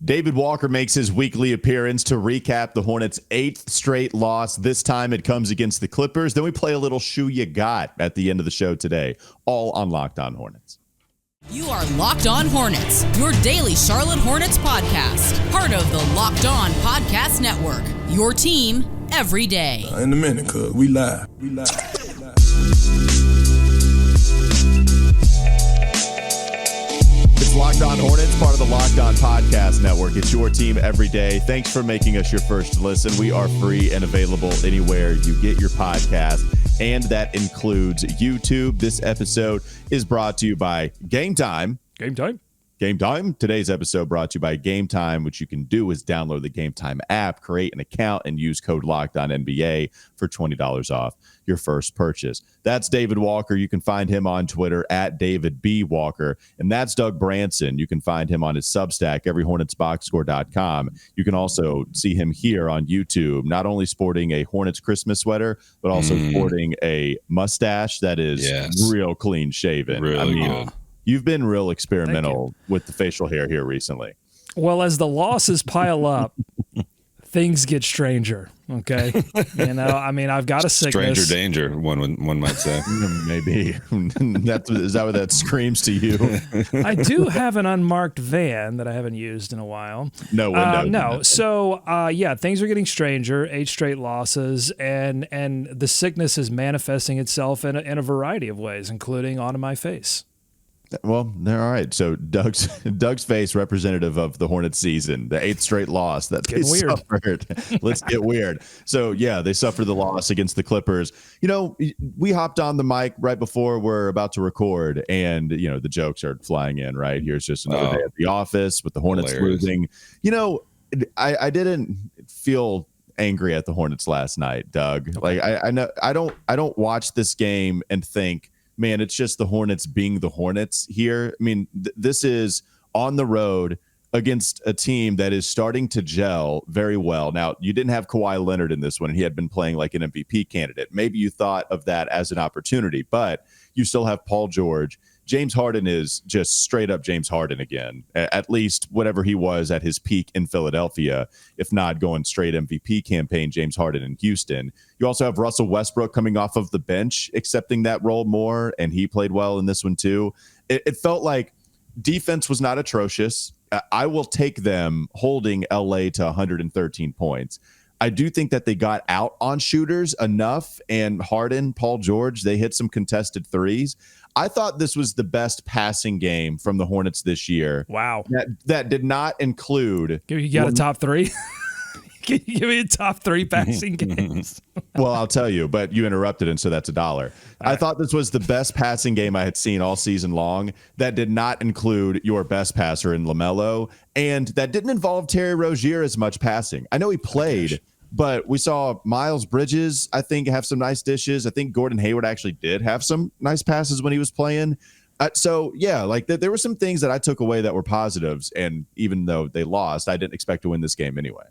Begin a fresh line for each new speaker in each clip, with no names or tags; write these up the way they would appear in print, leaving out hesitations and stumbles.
David Walker makes his weekly appearance to recap the Hornets' 8th straight loss. This time it comes against the Clippers. Then we play a little Shoe You Got at the end of the show today, all on Locked On Hornets.
You are Locked On Hornets, your daily Charlotte Hornets podcast. Part of the Locked On Podcast Network, your team every day.
In a minute, cuz we live.
It's Locked On Hornets, part of the Locked On Podcast Network. It's your team every day. Thanks for making us your first listen. We are free and available anywhere you get your podcast, and that includes YouTube. This episode is brought to you by Game Time. Game Time. Today's episode brought to you by Game Time. What you can do is download the Game Time app, create an account, and use code LOCKEDONNBA for $20 off your first purchase. That's David Walker. You can find him on Twitter at David B. Walker. And that's Doug Branson. You can find him on his Substack, everyhornetsboxscore.com. You can also see him here on YouTube, not only sporting a Hornets Christmas sweater, but also sporting a mustache that is real clean shaven.
Really good.
You've been real experimental with the facial hair here recently.
Well, as the losses pile up, things get stranger. Okay, I've got a sickness.
Stranger danger, one might say.
Maybe is that what that screams to you?
I do have an unmarked van that I haven't used in a while.
No window.
No. So things are getting stranger. 8 straight losses, and the sickness is manifesting itself in a variety of ways, including onto my face.
Well, they're all right. So Doug's face, representative of the Hornets season, the 8th straight loss that they suffered. Let's get weird. So they suffered the loss against the Clippers. We hopped on the mic right before we're about to record, and the jokes are flying in. Right, here's just another day at the office with the Hornets losing. I didn't feel angry at the Hornets last night, Doug. Like I know I don't watch this game and think, man, it's just the Hornets being the Hornets here. I mean, this is on the road against a team that is starting to gel very well. Now, you didn't have Kawhi Leonard in this one, and he had been playing like an MVP candidate. Maybe you thought of that as an opportunity, but you still have Paul George. James Harden is just straight up James Harden again, at least whatever he was at his peak in Philadelphia, if not going straight MVP campaign, James Harden in Houston. You also have Russell Westbrook coming off of the bench, accepting that role more, and he played well in this one too. It felt like defense was not atrocious. I will take them holding LA to 113 points. I do think that they got out on shooters enough, and Harden, Paul George, they hit some contested threes. I thought this was the best passing game from the Hornets this year.
Wow.
That did not include...
You got a top 3? Can you give me a top 3 passing games?
Well, I'll tell you, but you interrupted, and so that's $1. I thought this was the best passing game I had seen all season long. That did not include your best passer in LaMelo, and that didn't involve Terry Rozier as much passing. I know he played, but we saw Miles Bridges, I think, have some nice dishes. I think Gordon Hayward actually did have some nice passes when he was playing. There were some things that I took away that were positives, and even though they lost, I didn't expect to win this game anyway.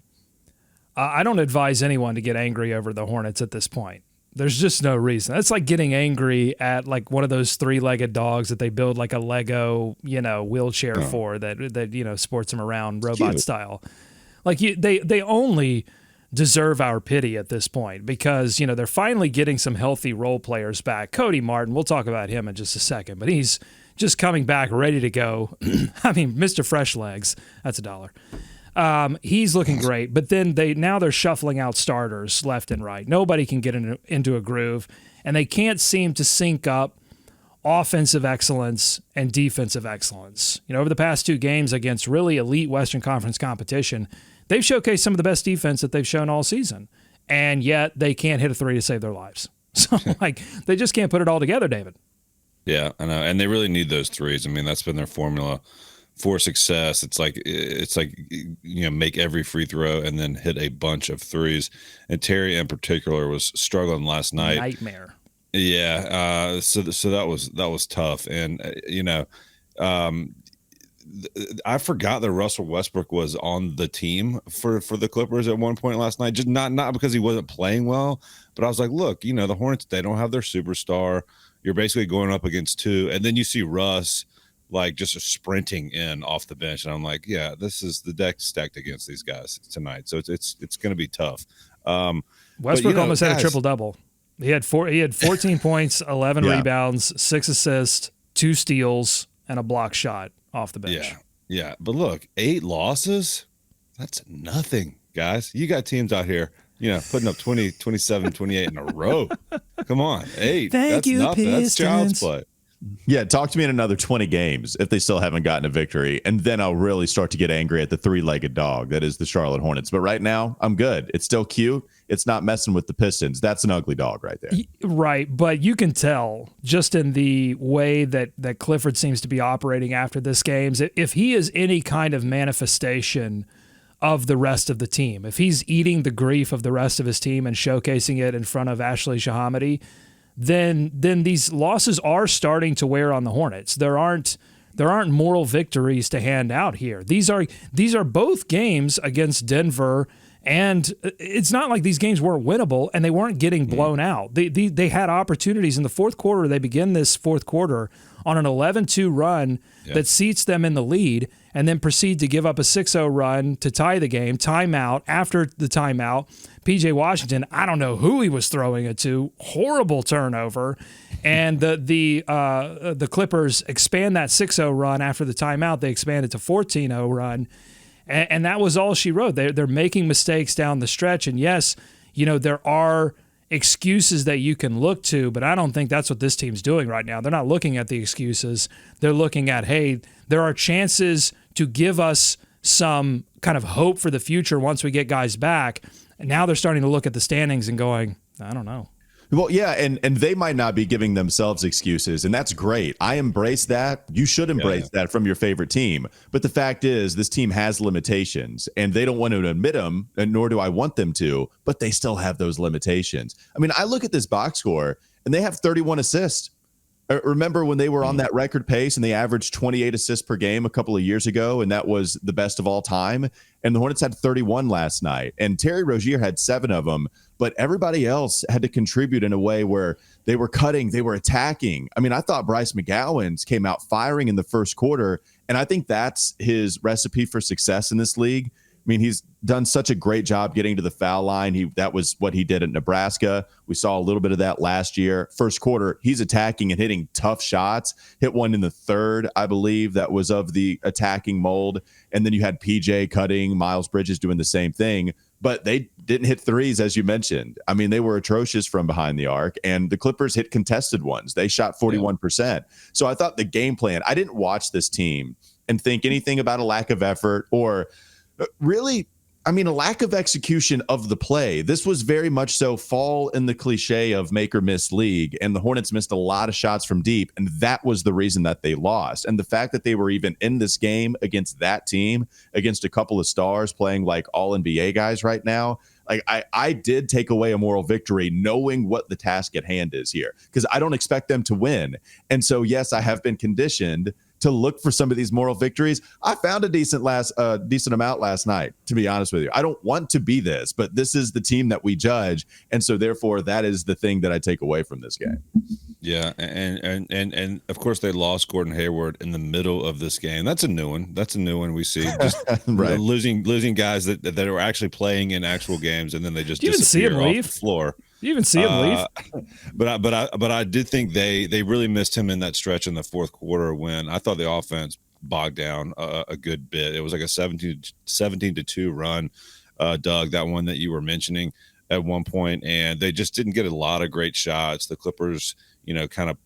I don't advise anyone to get angry over the Hornets at this point. There's just no reason. It's like getting angry at like one of those 3-legged dogs that they build like a Lego, wheelchair for that sports them around robot style. Like they only deserve our pity at this point because, they're finally getting some healthy role players back. Cody Martin, we'll talk about him in just a second, but he's just coming back ready to go. I mean, Mr. Fresh Legs, that's $1. He's looking great, but then they're shuffling out starters left and right. Nobody can get into a groove, and they can't seem to sync up offensive excellence and defensive excellence. Over the past 2 games against really elite Western Conference competition, they've showcased some of the best defense that they've shown all season, and yet they can't hit a 3 to save their lives. So, they just can't put it all together, David.
Yeah, I know, and they really need those threes. I mean, that's been their formula for success. It's like make every free throw and then hit a bunch of threes. And Terry in particular was struggling last night.
Nightmare.
Yeah. So that was tough. And I forgot that Russell Westbrook was on the team for the Clippers at one point last night. Just not because he wasn't playing well, but I was like, look, the Hornets, they don't have their superstar. You're basically going up against 2, and then you see Russ like just sprinting in off the bench. And I'm like, yeah, this is the deck stacked against these guys tonight. So it's going to be tough.
Westbrook almost had a triple double. He had 14 points, 11 rebounds, 6 assists, 2 steals, and a block shot off the bench.
Yeah. But look, 8 losses, that's nothing, guys. You got teams out here, putting up 20, 27, 28 in a row. Come on, 8. That's nothing. That's child's play.
Yeah, talk to me in another 20 games if they still haven't gotten a victory, and then I'll really start to get angry at the 3-legged dog that is the Charlotte Hornets. But right now, I'm good. It's still cute. It's not messing with the Pistons. That's an ugly dog right there.
Right, but you can tell just in the way that Clifford seems to be operating after this game, if he is any kind of manifestation of the rest of the team, if he's eating the grief of the rest of his team and showcasing it in front of Ashley Shahamady, then these losses are starting to wear on the Hornets. There aren't moral victories to hand out here. These are both games against Denver, and it's not like these games weren't winnable and they weren't getting blown out. They had opportunities in the fourth quarter. They begin this fourth quarter on an 11-2 run that seats them in the lead, and then proceed to give up a 6-0 run to tie the game. Timeout. After the timeout, P.J. Washington, I don't know who he was throwing it to. Horrible turnover. And the Clippers expand that 6-0 run after the timeout. They expanded to 14-0 run. And that was all she wrote. They're making mistakes down the stretch. And yes, there are excuses that you can look to, but I don't think that's what this team's doing right now. They're not looking at the excuses. They're looking at, hey, there are chances to give us some kind of hope for the future once we get guys back. And now they're starting to look at the standings and going, I don't know.
Well, yeah, and they might not be giving themselves excuses, and that's great. I embrace that. You should embrace that from your favorite team. But the fact is, this team has limitations, and they don't want to admit them, and nor do I want them to, but they still have those limitations. I mean, I look at this box score, and they have 31 assists. Remember when they were on that record pace and they averaged 28 assists per game a couple of years ago, and that was the best of all time? And the Hornets had 31 last night, and Terry Rozier had 7 of them, but everybody else had to contribute in a way where they were cutting, they were attacking. I mean, I thought Bryce McGowan's came out firing in the first quarter, and I think that's his recipe for success in this league. I mean, he's done such a great job getting to the foul line. That was what he did at Nebraska. We saw a little bit of that last year. First quarter, he's attacking and hitting tough shots. Hit one in the third, I believe, that was of the attacking mold. And then you had PJ cutting, Miles Bridges doing the same thing. But they didn't hit threes, as you mentioned. I mean, they were atrocious from behind the arc, and the Clippers hit contested ones. They shot 41%. So I thought the game plan, I didn't watch this team and think anything about a lack of effort or really, I mean, a lack of execution of the play. This was very much so fall in the cliche of make or miss league, and the Hornets missed a lot of shots from deep, and that was the reason that they lost. And the fact that they were even in this game against that team, against a couple of stars playing like all NBA guys right now, like I did take away a moral victory knowing what the task at hand is here, because I don't expect them to win. And so, yes, I have been conditioned to look for some of these moral victories. I found a decent amount last night, to be honest with you. I don't want to be this, but this is the team that we judge, and so therefore that is the thing that I take away from this game.
Yeah, and of course they lost Gordon Hayward in the middle of this game. That's a new one. We see just
right.
losing guys that are actually playing in actual games, and then they just
disappear
off the floor.
You even see him leave.
But I did think they really missed him in that stretch in the fourth quarter when I thought the offense bogged down a good bit. It was like a 17-2 run, Doug, that one that you were mentioning at one point, and they just didn't get a lot of great shots. The Clippers, kind of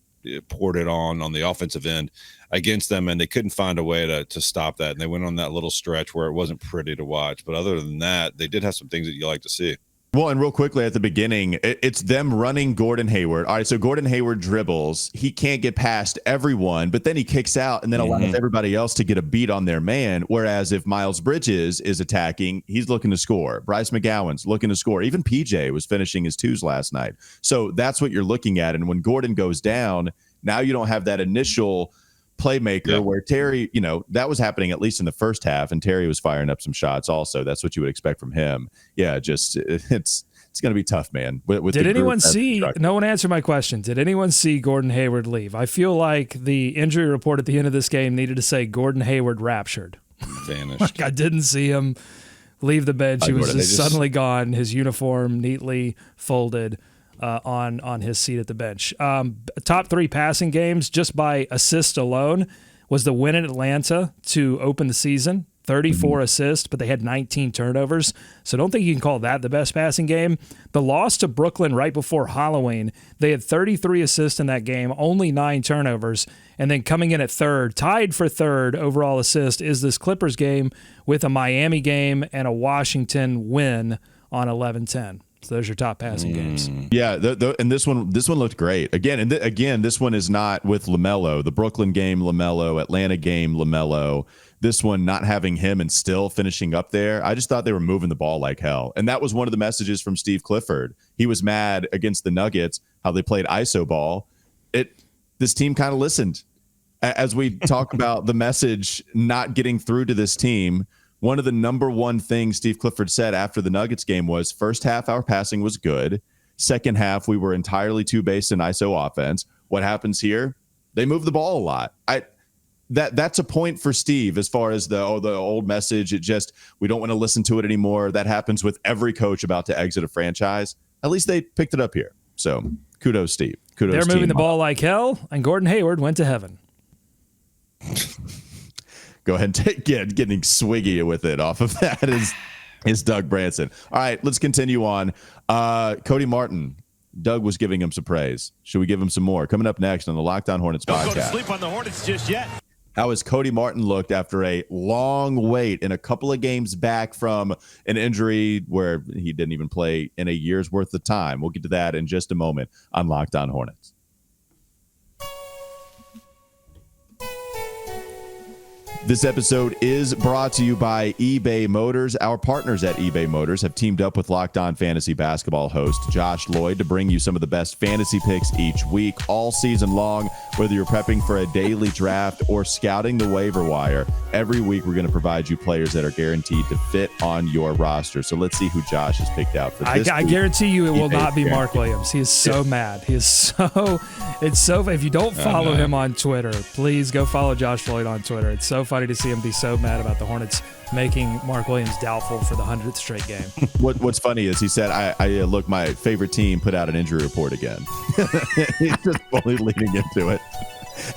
poured it on the offensive end against them, and they couldn't find a way to stop that. And they went on that little stretch where it wasn't pretty to watch. But other than that, they did have some things that you like to see.
Well, and real quickly at the beginning, it's them running Gordon Hayward. All right, so Gordon Hayward dribbles. He can't get past everyone, but then he kicks out and then allows everybody else to get a beat on their man. Whereas if Miles Bridges is attacking, he's looking to score. Bryce McGowan's looking to score. Even PJ was finishing his twos last night. So that's what you're looking at. And when Gordon goes down, now you don't have that initial playmaker where Terry, that was happening at least in the first half, and Terry was firing up some shots also. That's what you would expect from him. Yeah, just it's it's going to be tough, man.
Did anyone see? No one answered my question. Did anyone see Gordon Hayward leave? I feel like the injury report at the end of this game needed to say Gordon Hayward raptured.
Vanished.
Like, I didn't see him leave the bench. He was just suddenly gone. His uniform neatly folded on his seat at the bench. Top 3 passing games just by assist alone was the win in Atlanta to open the season. 34 assists, but they had 19 turnovers. So don't think you can call that the best passing game. The loss to Brooklyn right before Halloween, they had 33 assists in that game, only 9 turnovers. And then coming in at third, tied for third overall assist, is this Clippers game with a Miami game and a Washington win on 11-10. So there's your top passing games.
Yeah, and this one looked great. Again, this one is not with LaMelo. The Brooklyn game, LaMelo. Atlanta game, LaMelo. This one not having him and still finishing up there. I just thought they were moving the ball like hell. And that was one of the messages from Steve Clifford. He was mad against the Nuggets, how they played ISO ball. This team kind of listened. As we talk about the message not getting through to this team, one of the number one things Steve Clifford said after the Nuggets game was, first half, our passing was good. Second half, we were entirely too based in ISO offense. What happens here? They move the ball a lot. That's a point for Steve as far as the old message. We don't want to listen to it anymore. That happens with every coach about to exit a franchise. At least they picked it up here. So kudos, Steve. Kudos.
They're moving the ball like hell, and Gordon Hayward went to heaven.
Go ahead and getting swiggy with it off of that is Doug Branson. All right, let's continue on. Cody Martin. Doug was giving him some praise. Should we give him some more? Coming up next on the Locked On Hornets podcast.
Don't go to sleep on the Hornets just yet.
How has Cody Martin looked after a long wait and a couple of games back from an injury where he didn't even play in a year's worth of time? We'll get to that in just a moment on Locked On Hornets. This episode is brought to you by eBay Motors. Our partners at eBay Motors have teamed up with Locked On Fantasy Basketball host Josh Lloyd to bring you some of the best fantasy picks each week, all season long. Whether you're prepping for a daily draft or scouting the waiver wire, every week we're going to provide you players that are guaranteed to fit on your roster. So let's see who Josh has picked out for this
I guarantee you it will not be Mark Williams. He is so mad. He is so – it's so – if you don't follow him on Twitter, please go follow Josh Lloyd on Twitter. It's so funny to see him be so mad about the Hornets making Mark Williams doubtful for the 100th straight game.
What's funny is he said, I look, my favorite team put out an injury report again. He's just fully leading into it.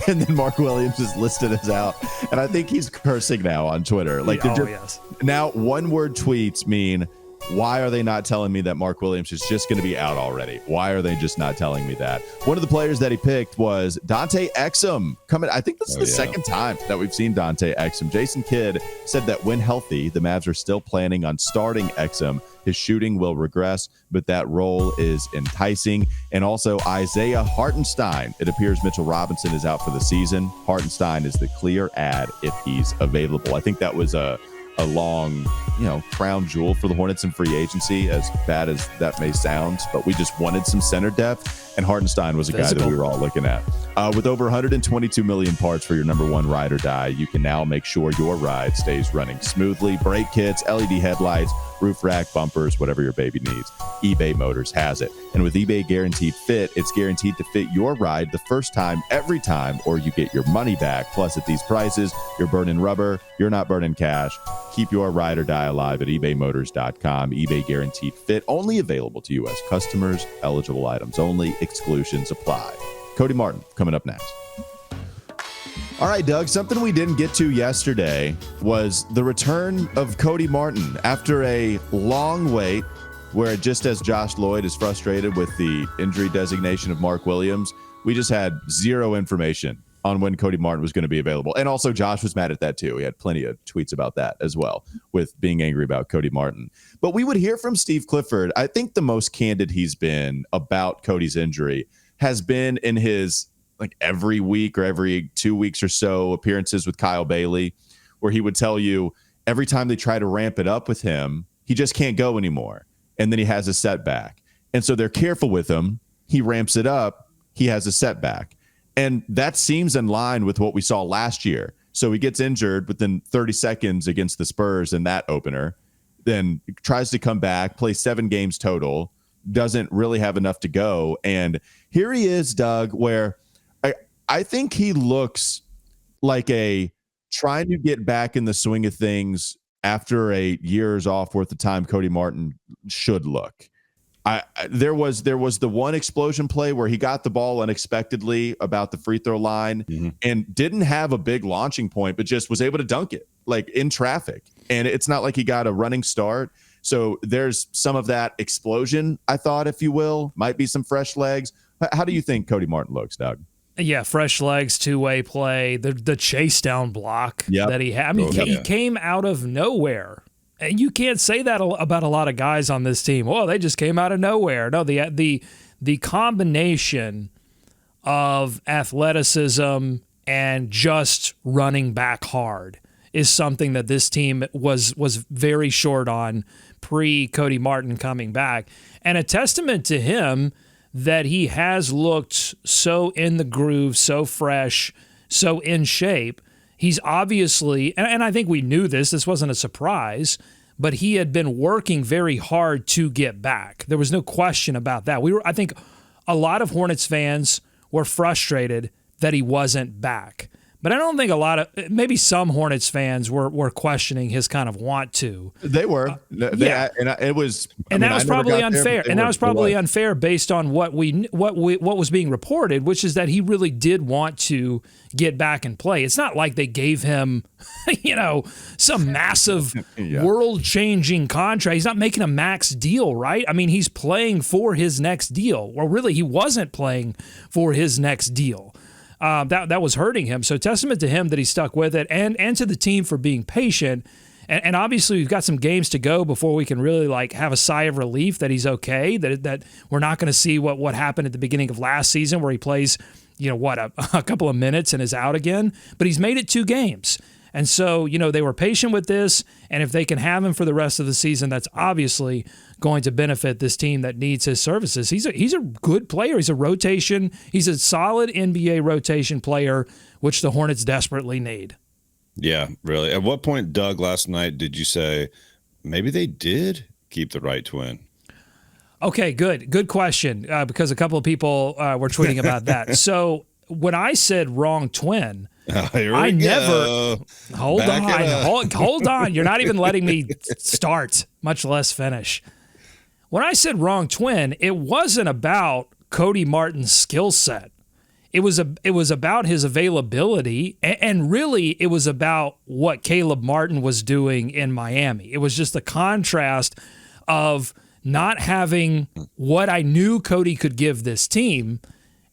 And then Mark Williams is listed as out. And I think he's cursing now on Twitter.
Yes.
Now, one-word tweets mean, why are they not telling me that Mark Williams is just going to be out already? Why are they just not telling me that? One of the players that he picked was Dante Exum. I think this is the second time that we've seen Dante Exum. Jason Kidd said that when healthy, the Mavs are still planning on starting Exum. His shooting will regress, but that role is enticing. And also Isaiah Hartenstein. It appears Mitchell Robinson is out for the season. Hartenstein is the clear ad if he's available. I think that was a long, crown jewel for the Hornets in free agency, as bad as that may sound, but we just wanted some center depth, and Hartenstein was a guy that we were all looking at. With over 122 million parts for your number one ride or die, you can now make sure your ride stays running smoothly. Brake kits, LED headlights, roof rack, bumpers, whatever your baby needs, eBay Motors has it. And with eBay Guaranteed Fit, it's guaranteed to fit your ride the first time, every time, or you get your money back. Plus, at these prices, you're burning rubber, you're not burning cash. Keep your ride or die alive at ebaymotors.com. eBay Guaranteed Fit, only available to U.S. customers, eligible items only, exclusions apply. Cody Martin, coming up next. All right, Doug, something we didn't get to yesterday was the return of Cody Martin after a long wait where, just as Josh Lloyd is frustrated with the injury designation of Mark Williams, we just had zero information on when Cody Martin was going to be available. And also Josh was mad at that too. He had plenty of tweets about that as well, with being angry about Cody Martin. But we would hear from Steve Clifford. I think the most candid he's been about Cody's injury has been in his every week or every 2 weeks or so appearances with Kyle Bailey, where he would tell you every time they try to ramp it up with him, he just can't go anymore. And then he has a setback. And so they're careful with him. He ramps it up. He has a setback. And that seems in line with what we saw last year. So he gets injured within 30 seconds against the Spurs in that opener, then tries to come back, play 7 games total, doesn't really have enough to go. And here he is, Doug, where I think he looks like a trying to get back in the swing of things after a years off worth of time Cody Martin should look. There was the one explosion play where he got the ball unexpectedly about the free throw line and didn't have a big launching point, but just was able to dunk it like in traffic. And it's not like he got a running start. So there's some of that explosion, I thought, if you will, might be some fresh legs. How do you think Cody Martin looks, Doug?
Yeah, fresh legs, two-way play, the chase down block that he had. I mean, he came out of nowhere. And you can't say that about a lot of guys on this team. Well, they just came out of nowhere. No, the combination of athleticism and just running back hard is something that this team was very short on pre-Cody Martin coming back. And a testament to him that he has looked so in the groove, so fresh, so in shape. He's obviously, and I think we knew this wasn't a surprise, but he had been working very hard to get back. There was no question about that. I think a lot of Hornets fans were frustrated that he wasn't back. But I don't think maybe some Hornets fans were questioning his kind of want to.
They were. It was.
And that was probably unfair. And that was probably unfair based on what was being reported, which is that he really did want to get back and play. It's not like they gave him, some massive world-changing contract. He's not making a max deal, right? I mean, he's playing for his next deal. Well, really, he wasn't playing for his next deal. That was hurting him. So testament to him that he stuck with it and to the team for being patient. And obviously we've got some games to go before we can really have a sigh of relief that he's okay, that we're not going to see what happened at the beginning of last season where he plays, a couple of minutes and is out again. But he's made it 2 games. And so, they were patient with this, and if they can have him for the rest of the season, that's obviously going to benefit this team that needs his services. He's a good player. He's a solid NBA rotation player, which the Hornets desperately need.
Yeah, really. At what point, Doug, last night did you say maybe they did keep the right to win?
Okay, good question, because a couple of people were tweeting about that. So when I said wrong twin, hold on. You're not even letting me start, much less finish. When I said wrong twin, it wasn't about Cody Martin's skill set. It was about his availability, and really it was about what Caleb Martin was doing in Miami. It was just the contrast of not having what I knew Cody could give this team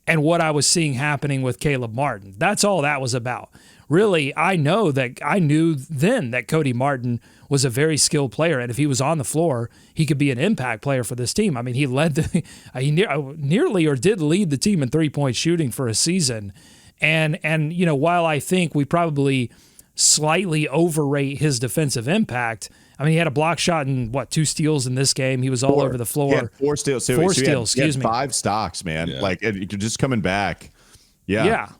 and what I was seeing happening with Caleb Martin. That's all that was about. Really, I knew then that Cody Martin was a very skilled player, and if he was on the floor, he could be an impact player for this team. I mean, he nearly did lead the team in three-point shooting for a season. And while I think we probably slightly overrate his defensive impact, I mean, he had a block shot and 2 steals in this game. He was all over the floor.
He had 4 steals. So he had 5 stocks, man.
Yeah.
Like, you're just coming back. Yeah.
Yeah.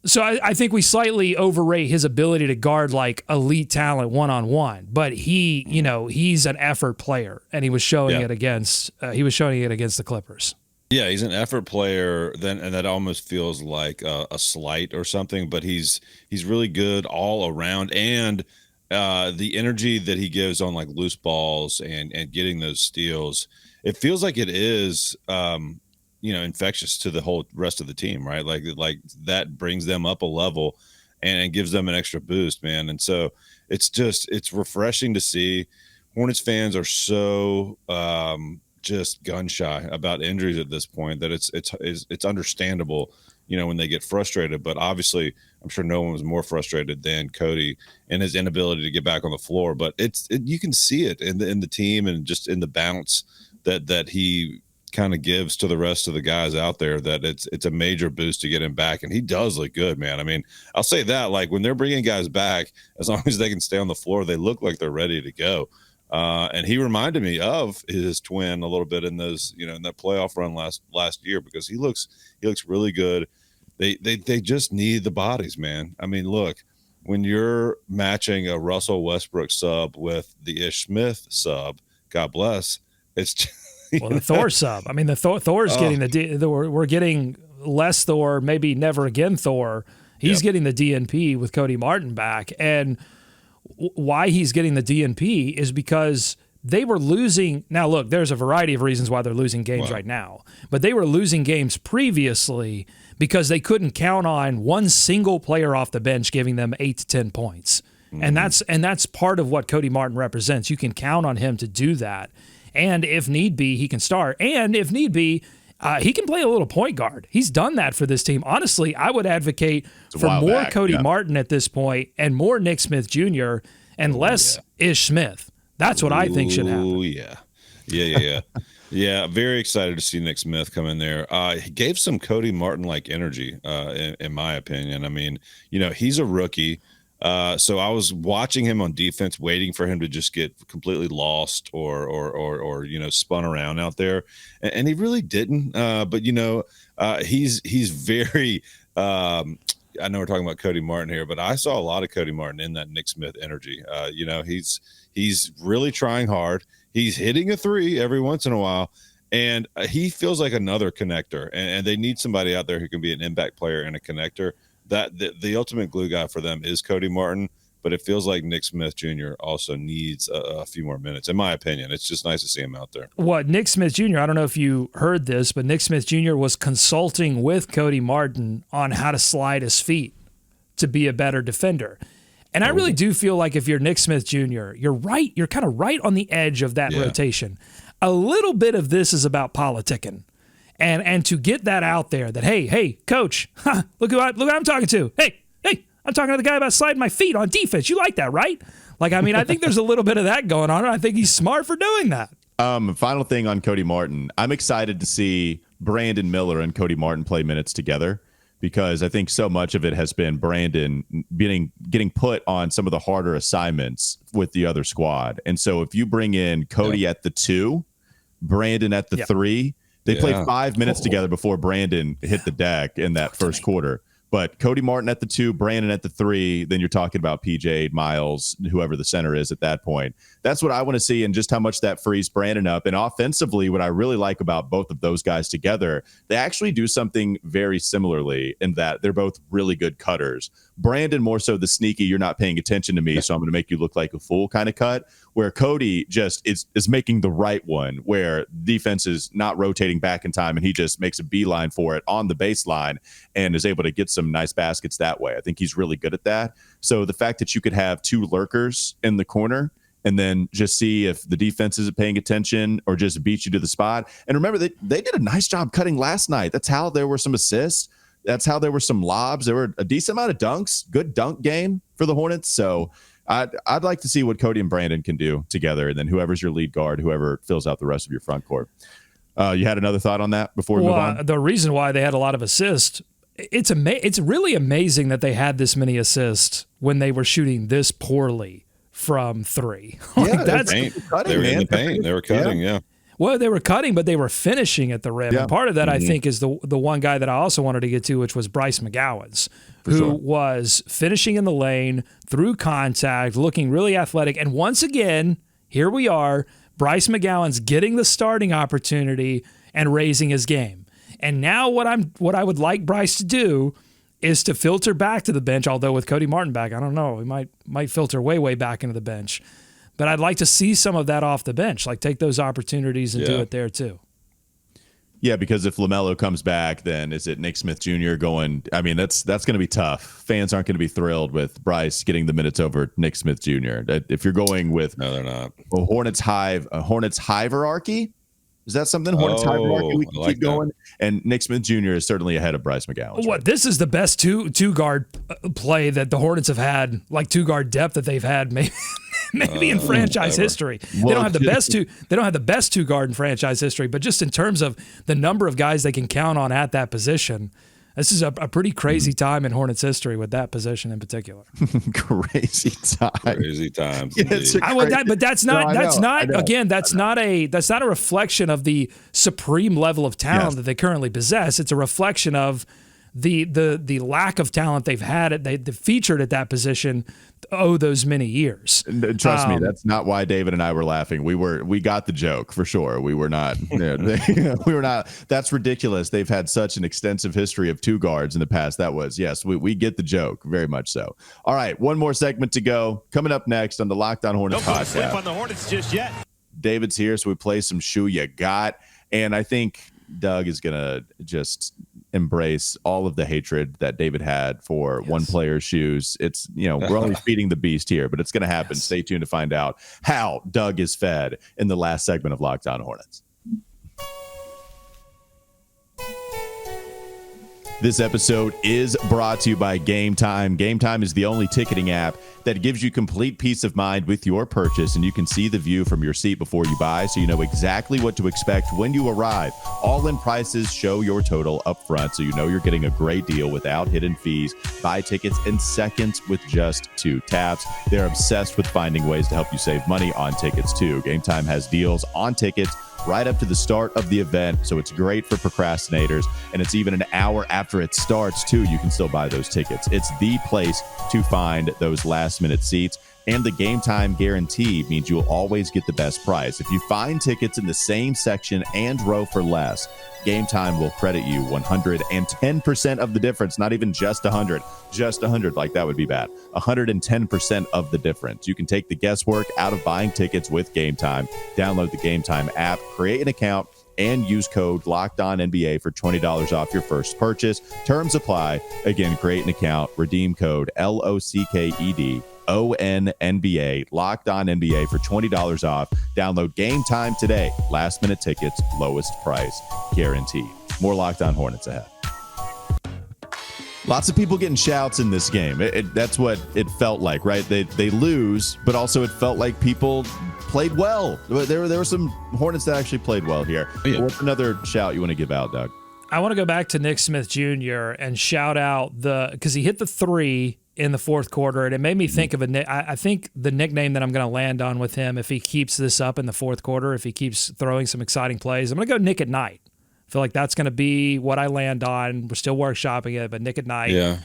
So I think we slightly overrate his ability to guard elite talent one-on-one, but he's an effort player, and he was showing it against the Clippers.
Yeah, he's an effort player, and that almost feels like a slight or something, but he's really good all around, and the energy that he gives on loose balls and getting those steals, it feels like it is infectious to the whole rest of the team, right? Like that brings them up a level and gives them an extra boost, man. And so it's refreshing to see. Hornets fans are so just gun shy about injuries at this point that it's understandable, when they get frustrated. But obviously, I'm sure no one was more frustrated than Cody and his inability to get back on the floor. But you can see it in the team and just in the bounce that he kind of gives to the rest of the guys out there, that it's a major boost to get him back. And he does look good, man. I mean, I'll say that, when they're bringing guys back, as long as they can stay on the floor, they look like they're ready to go. And he reminded me of his twin a little bit in those, in that playoff run last year, because he looks really good. They just need the bodies, man. I mean, look, when you're matching a Russell Westbrook sub with the Ish Smith sub, God bless, it's
Well, the Thor sub. I mean, the Thor's getting we're getting less Thor, maybe never again Thor. He's getting the DNP with Cody Martin back. And why he's getting the DNP is because they were losing. Now, look, there's a variety of reasons why they're losing games right now, but they were losing games previously because they couldn't count on one single player off the bench giving them 8 to 10 points. And that's part of what Cody Martin represents. You can count on him to do that. And if need be, he can start. And if need be, he can play a little point guard. He's done that for this team. Honestly, I would advocate for more Cody Martin at this point and more Nick Smith Jr. and less Ish Smith. That's what I think should happen.
Yeah, very excited to see Nick Smith come in there. He gave some Cody Martin-like energy, in my opinion. I mean, he's a rookie. So I was watching him on defense, waiting for him to just get completely lost or spun around out there, and he really didn't. But he's very. I know we're talking about Cody Martin here, but I saw a lot of Cody Martin in that Nick Smith energy. He's really trying hard. He's hitting a three every once in a while, and he feels like another connector. And they need somebody out there who can be an impact player and a connector. That the ultimate glue guy for them is Cody Martin, but it feels like Nick Smith Jr. also needs a few more minutes, in my opinion. It's just nice to see him out there.
What Nick Smith Jr., I don't know if you heard this, but Nick Smith Jr. was consulting with Cody Martin on how to slide his feet to be a better defender. And I really do feel like if you're Nick Smith Jr., you're right. You're kind of right on the edge of that rotation. A little bit of this is about politicking. And to get that out there that, hey, coach, look who I'm talking to. Hey, I'm talking to the guy about sliding my feet on defense. You like that, right? I think there's a little bit of that going on. And I think he's smart for doing that.
Final thing on Cody Martin. I'm excited to see Brandon Miller and Cody Martin play minutes together because I think so much of it has been Brandon getting put on some of the harder assignments with the other squad. And so if you bring in Cody at the 2, Brandon at the 3, they played 5 minutes together before Brandon hit the deck in that first quarter. But Cody Martin at the 2, Brandon at the 3, then you're talking about PJ, Miles, whoever the center is at that point. That's what I want to see, and just how much that frees Brandon up. And offensively, what I really like about both of those guys together, they actually do something very similarly in that they're both really good cutters. Brandon more so the sneaky, you're not paying attention to me, so I'm going to make you look like a fool kind of cut, where Cody just is making the right one, where defense is not rotating back in time, and he just makes a beeline for it on the baseline and is able to get some nice baskets that way. I think he's really good at that. So the fact that you could have 2 lurkers in the corner and then just see if the defense isn't paying attention or just beat you to the spot. And remember, they did a nice job cutting last night. That's how there were some assists. That's how there were some lobs. There were a decent amount of dunks. Good dunk game for the Hornets. So I'd like to see what Cody and Brandon can do together, and then whoever's your lead guard, whoever fills out the rest of your front court. You had another thought on that before we move on? The
reason why they had a lot of assists, it's really amazing that they had this many assists when they were shooting this poorly from 3.
They were in the paint. They were cutting,
Well, they were cutting, but they were finishing at the rim. And part of that, I think, is the one guy that I also wanted to get to, which was Bryce McGowens, who was finishing in the lane through contact, looking really athletic. And once again, here we are, Bryce McGowens getting the starting opportunity and raising his game. And now what I would like Bryce to do is to filter back to the bench, although with Cody Martin back, I don't know, he might filter way back into the bench. But I'd like to see some of that off the bench, like take those opportunities and do it there too.
Yeah, because if LaMelo comes back, then is it Nick Smith Jr. going? I mean, that's going to be tough. Fans aren't going to be thrilled with Bryce getting the minutes over Nick Smith Jr. If you're going with
they're not.
A Hornets hierarchy, is that something? Hornets hierarchy we can keep going. And Nick Smith Jr. is certainly ahead of Bryce McGowens.
What? This is the best two guard play that the Hornets have had, like 2 guard depth that they've had, maybe in franchise history. Well, they don't have the best two. They don't have the best 2 guard in franchise history, but just in terms of the number of guys they can count on at that position, this is a pretty crazy time in Hornets history with that position in particular.
Crazy
times.
Yeah, but that's not a reflection of the supreme level of talent that they currently possess. It's a reflection of the lack of talent they've had, they featured at that position those many years.
Trust me, that's not why David and I were laughing. We got the joke for sure. We were not. We were not. That's ridiculous. They've had such an extensive history of two guards in the past. That was, yes, we get the joke very much so. All right, one more segment to go. Coming up next on the Locked On Hornets podcast. Don't sleep on the Hornets just yet. David's here, so we play some Shoe Ya Got, and I think Doug is gonna just embrace all of the hatred that David had for one player's shoes. It's, we're only feeding the beast here, but it's going to happen. Stay tuned to find out how Doug is fed in the last segment of Locked On Hornets. This episode is brought to you by Game Time. Game Time is the only ticketing app that gives you complete peace of mind with your purchase, and you can see the view from your seat before you buy, so you know exactly what to expect when you arrive. All-in prices show your total up front, so you know you're getting a great deal without hidden fees. Buy tickets in seconds with just 2 taps. They're obsessed with finding ways to help you save money on tickets, too. Game Time has deals on tickets right up to the start of the event, so it's great for procrastinators, and it's even an hour after it starts too. You can still buy those tickets. It's the place to find those last-minute seats, and the Game Time guarantee means you'll always get the best price. If you find tickets in the same section and row for less, Game Time will credit you 110% of the difference. Not even just 100, just 100. Like, that would be bad. 110% of the difference. You can take the guesswork out of buying tickets with Game Time. Download the Game Time app, create an account, and use code LOCKEDONNBA for $20 off your first purchase. Terms apply. Again, create an account, redeem code LOCKED. ONNBA, Locked On NBA for $20 off. Download Game Time today. Last minute tickets, lowest price guaranteed. More Locked On Hornets ahead. Lots of people getting shouts in this game. That's what it felt like, right? They lose, but also it felt like people played well. There were some Hornets that actually played well here. Oh, yeah. What's another shout you want to give out, Doug?
I want to go back to Nick Smith Jr. and shout out because he hit the 3 in the fourth quarter, and it made me think of I think the nickname that I'm going to land on with him, if he keeps this up in the fourth quarter, if he keeps throwing some exciting plays, I'm going to go Nick at Night. I feel like that's going to be what I land on. We're still workshopping it, but Nick at Night,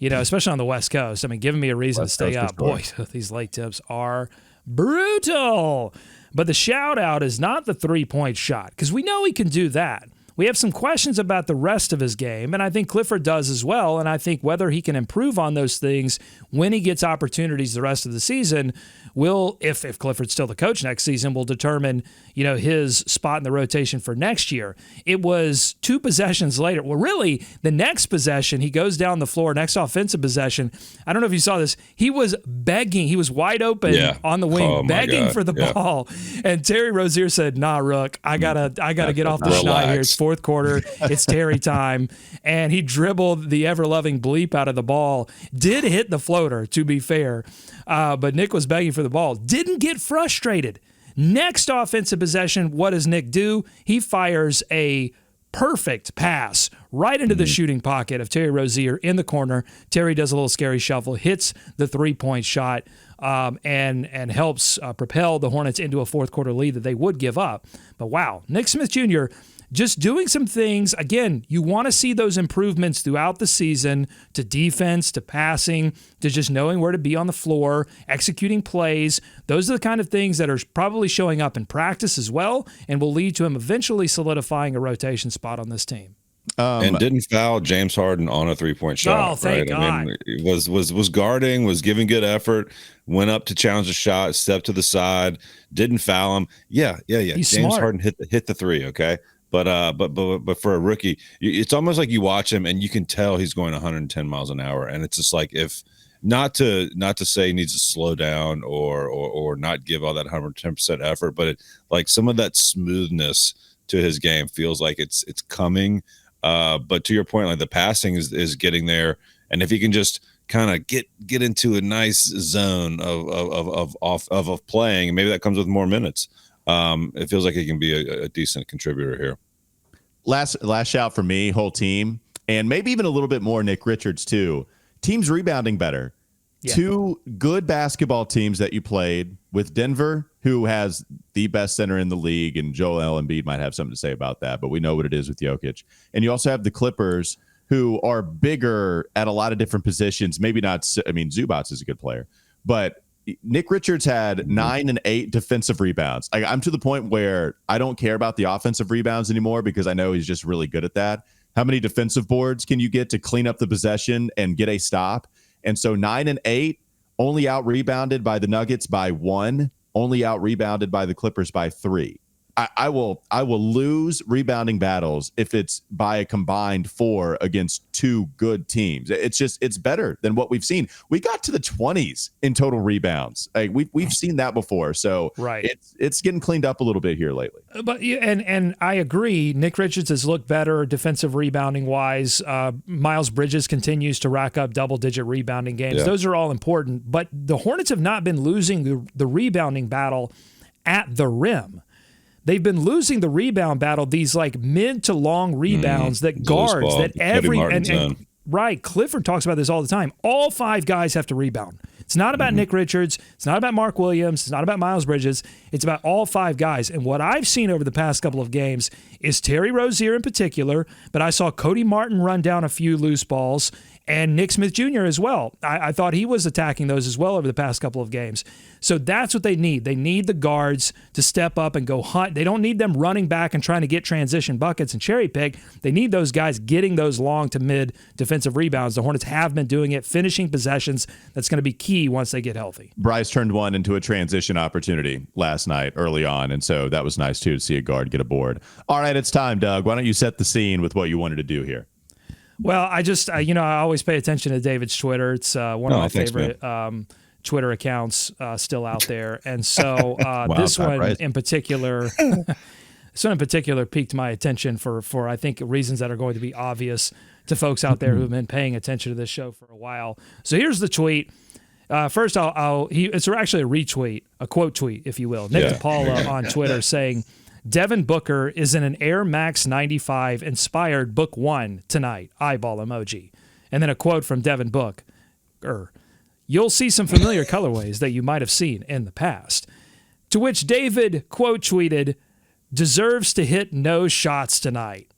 especially on the West Coast, I mean, giving me a reason to stay up. Boy, these late tips are brutal. But the shout out is not the 3-point shot, because we know he can do that. We have some questions about the rest of his game, and I think Clifford does as well, and I think whether he can improve on those things when he gets opportunities the rest of the season will, if Clifford's still the coach next season, will determine, his spot in the rotation for next year. It was 2 possessions later. Well, really, the next possession, he goes down the floor, next offensive possession. I don't know if you saw this. He was begging. He was wide open on the wing, begging for the ball. And Terry Rozier said, "Nah, Rook, I gotta get off the schneid here. It's fourth quarter. It's Terry time." And he dribbled the ever-loving bleep out of the ball. Did hit the floater, to be fair. But Nick was begging for the ball. Didn't get frustrated. Next offensive possession, what does Nick do? He fires a perfect pass right into the shooting pocket of Terry Rozier in the corner. Terry does a little scary shuffle, hits the 3-point shot, and helps propel the Hornets into a fourth quarter lead that they would give up. But wow, Nick Smith Jr., just doing some things. Again, you want to see those improvements throughout the season, to defense, to passing, to just knowing where to be on the floor, executing plays. Those are the kind of things that are probably showing up in practice as well, and will lead to him eventually solidifying a rotation spot on this team.
And didn't foul James Harden on a 3-point shot.
Oh, thank God.
I mean, was guarding, was giving good effort, went up to challenge the shot, stepped to the side, didn't foul him. Yeah.
He's
James
smart.
Harden hit the 3, okay? But for a rookie, it's almost like you watch him and you can tell he's going 110 miles an hour, and it's just like, if not to say he needs to slow down or not give all that 110% effort, but like some of that smoothness to his game feels like it's coming. But to your point, like the passing is getting there, and if he can just kind of get into a nice zone of playing, and maybe that comes with more minutes. It feels like he can be a decent contributor here.
Last shout for me, whole team, and maybe even a little bit more Nick Richards too. Team's rebounding better. Yeah. 2 good basketball teams that you played with: Denver, who has the best center in the league, and Joel Embiid might have something to say about that, but we know what it is with Jokic. And you also have the Clippers, who are bigger at a lot of different positions. Maybe not. I mean, Zubats is a good player, but Nick Richards had 9 and 8 defensive rebounds. I'm to the point where I don't care about the offensive rebounds anymore because I know he's just really good at that. How many defensive boards can you get to clean up the possession and get a stop? And so 9 and 8, only out rebounded by the Nuggets by 1, only out rebounded by the Clippers by 3. I will lose rebounding battles if it's by a combined 4 against 2 good teams. It's better than what we've seen. We got to the 20s in total rebounds. We've seen that before. So
right.
It's getting cleaned up a little bit here lately.
But and I agree. Nick Richards has looked better defensive rebounding wise. Miles Bridges continues to rack up double-digit rebounding games.
Yeah.
Those are all important. But the Hornets have not been losing the rebounding battle at the rim. They've been losing the rebound battle, these like mid to long rebounds that guards, that every and right. Clifford talks about this all the time. All 5 guys have to rebound. It's not about Nick Richards. It's not about Mark Williams. It's not about Miles Bridges. It's about all 5 guys. And what I've seen over the past couple of games is Terry Rozier in particular, but I saw Cody Martin run down a few loose balls and Nick Smith Jr. as well. I thought he was attacking those as well over the past couple of games. So that's what they need. They need the guards to step up and go hunt. They don't need them running back and trying to get transition buckets and cherry pick. They need those guys getting those long to mid defensive rebounds. The Hornets have been doing it, finishing possessions. That's going to be key once they get healthy.
Bryce turned one into a transition opportunity last night early on, and so that was nice, too, to see a guard get a board. All right, it's time, Doug. Why don't you set the scene with what you wanted to do here?
Well, I just, I always pay attention to David's Twitter. It's one of my favorite Twitter accounts still out there. And so this one in particular, piqued my attention for I think reasons that are going to be obvious to folks out there who've been paying attention to this show for a while. So here's the tweet. First, it's actually a retweet, a quote tweet, if you will. Nick DePaula on Twitter saying, Devin Booker is in an Air Max 95 inspired Book 1 tonight. Eyeball emoji. And then a quote from Devin Booker. You'll see some familiar colorways that you might have seen in the past. To which David quote tweeted, deserves to hit no shots tonight.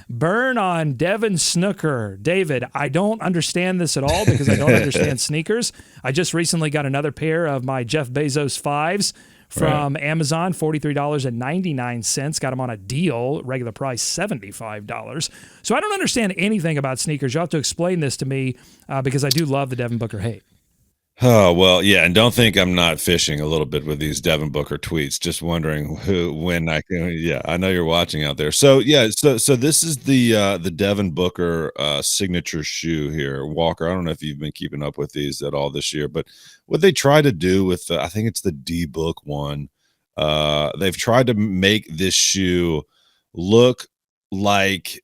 Burn on Devin Snooker. David, I don't understand this at all because I don't understand sneakers. I just recently got another pair of my Jeff Bezos 5s from Amazon, $43.99. Got them on a deal, regular price $75. So I don't understand anything about sneakers. You'll have to explain this to me because I do love the Devin Booker hate.
Oh, well, yeah, and don't think I'm not fishing a little bit with these Devin Booker tweets. Just wondering when I can. Yeah, I know you're watching out there. So yeah, so this is the Devin Booker signature shoe here, Walker. I don't know if you've been keeping up with these at all this year, but what they try to do with I think it's the D Book one. They've tried to make this shoe look like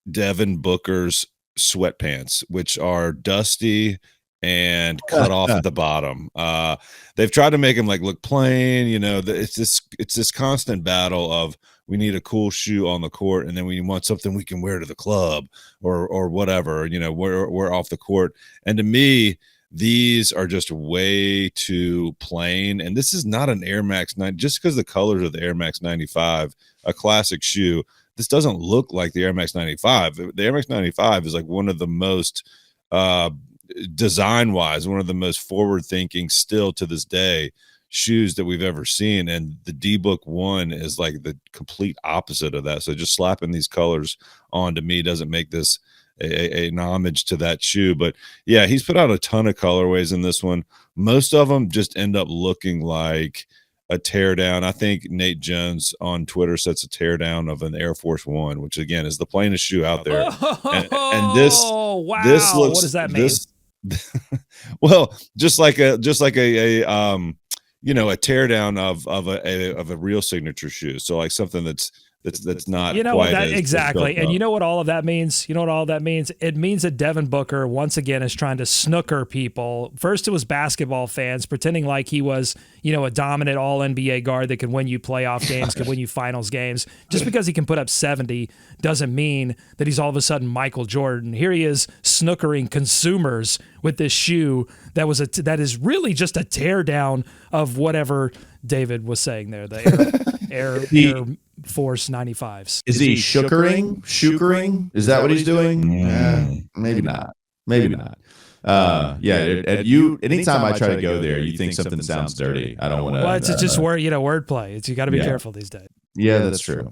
Devin Booker's sweatpants, which are dusty and cut off at the bottom. They've tried to make him look plain. It's this constant battle of we need a cool shoe on the court, and then we want something we can wear to the club or whatever. We're off the court. And to me, these are just way too plain. And this is not an Air Max 9. Just because the colors of the Air Max 95, a classic shoe, this doesn't look like the Air Max 95. The Air Max 95 is one of the most design-wise, one of the most forward-thinking still to this day shoes that we've ever seen. And the D-Book 1 is the complete opposite of that. So just slapping these colors on to me doesn't make this an homage to that shoe. But yeah, he's put out a ton of colorways in this one. Most of them just end up looking like a teardown. I think Nate Jones on Twitter sets a teardown of an Air Force One, which again is the plainest shoe out there. And this looks,
what does that mean?
Well, just like a teardown of a real signature shoe. So something that's not
exactly. And you know what all of that means? It means that Devin Booker once again is trying to snooker people. First it was basketball fans pretending like he was, a dominant all NBA guard that can win you playoff games, can win you finals games. Just because he can put up 70 doesn't mean that he's all of a sudden Michael Jordan. Here he is snookering consumers with this shoe that is really just a teardown of whatever David was saying there. Air Force 95s.
Is he shookering? Is that what he's doing? Maybe not. Anytime I try to go there, you think something sounds dirty. I don't want to.
Well, it's just wordplay. You got to be careful these days.
Yeah, that's true.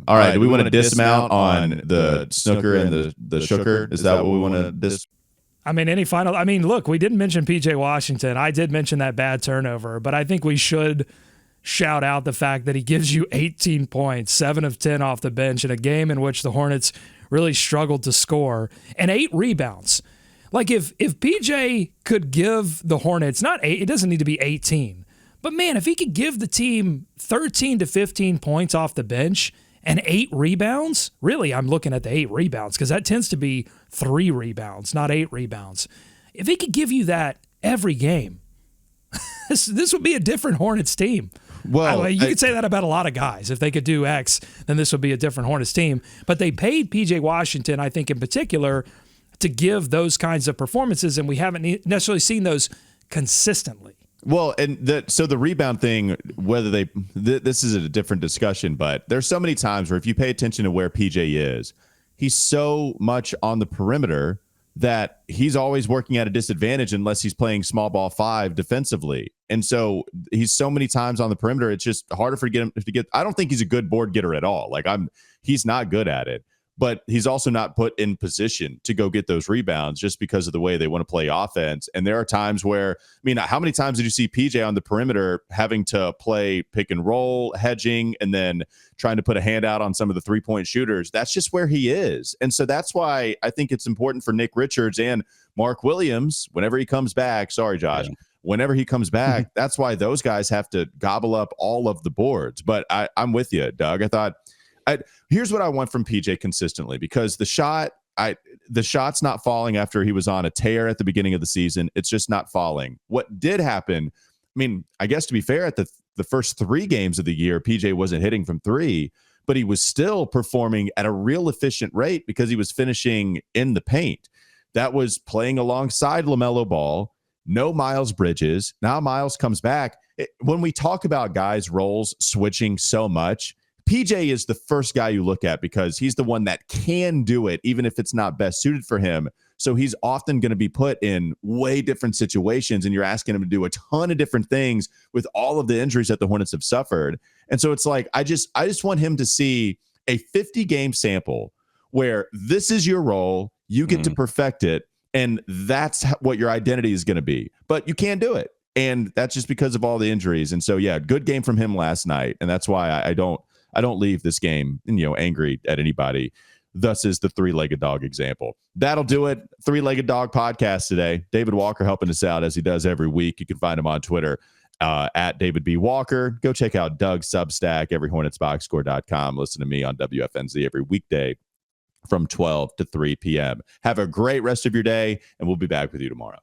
All right. Do we want to dismount on the snooker and the shooker? Is that what we want to dis?
Look, we didn't mention PJ Washington. I did mention that bad turnover, but I think we should shout out the fact that he gives you 18 points, 7 of 10 off the bench in a game in which the Hornets really struggled to score, and 8 rebounds. Like if PJ could give the Hornets, not 8, it doesn't need to be 18, but man, if he could give the team 13 to 15 points off the bench and 8 rebounds, really I'm looking at the 8 rebounds because that tends to be 3 rebounds, not 8 rebounds. If he could give you that every game, this would be a different Hornets team. Well, you could say that about a lot of guys. If they could do X, then this would be a different Hornets team. But they paid PJ Washington, I think in particular, to give those kinds of performances, and we haven't necessarily seen those consistently.
Well, and the rebound thing, whether this is a different discussion, but there's so many times where if you pay attention to where PJ is, he's so much on the perimeter that he's always working at a disadvantage unless he's playing small ball 5 defensively. And so he's so many times on the perimeter, it's just harder for him to get. I don't think he's a good board getter at all. He's not good at it. But he's also not put in position to go get those rebounds just because of the way they want to play offense. And there are times where, how many times did you see PJ on the perimeter having to play pick and roll, hedging, and then trying to put a hand out on some of the 3-point shooters? That's just where he is. And so that's why I think it's important for Nick Richards and Mark Williams, whenever he comes back, whenever he comes back, that's why those guys have to gobble up all of the boards. But I'm with you, Doug. Here's what I want from PJ consistently, because the shot's not falling after he was on a tear at the beginning of the season. It's just not falling. What did happen, I guess to be fair, at the first 3 games of the year, PJ wasn't hitting from 3, but he was still performing at a real efficient rate because he was finishing in the paint. That was playing alongside LaMelo Ball, no Miles Bridges. Now Miles comes back. When we talk about guys' roles switching so much, PJ is the first guy you look at because he's the one that can do it, even if it's not best suited for him. So he's often going to be put in way different situations, and you're asking him to do a ton of different things with all of the injuries that the Hornets have suffered. And so it's like, I just want him to see a 50-game sample where this is your role, you get to perfect it, and that's what your identity is going to be. But you can't do it. And that's just because of all the injuries. And so, yeah, good game from him last night. And that's why I don't leave this game, angry at anybody. Thus is the 3-legged dog example. That'll do it. 3-legged dog podcast today. David Walker helping us out as he does every week. You can find him on Twitter at David B. Walker. Go check out Doug's Substack, everyhornetsboxscore.com. Listen to me on WFNZ every weekday from 12 to 3 p.m. Have a great rest of your day, and we'll be back with you tomorrow.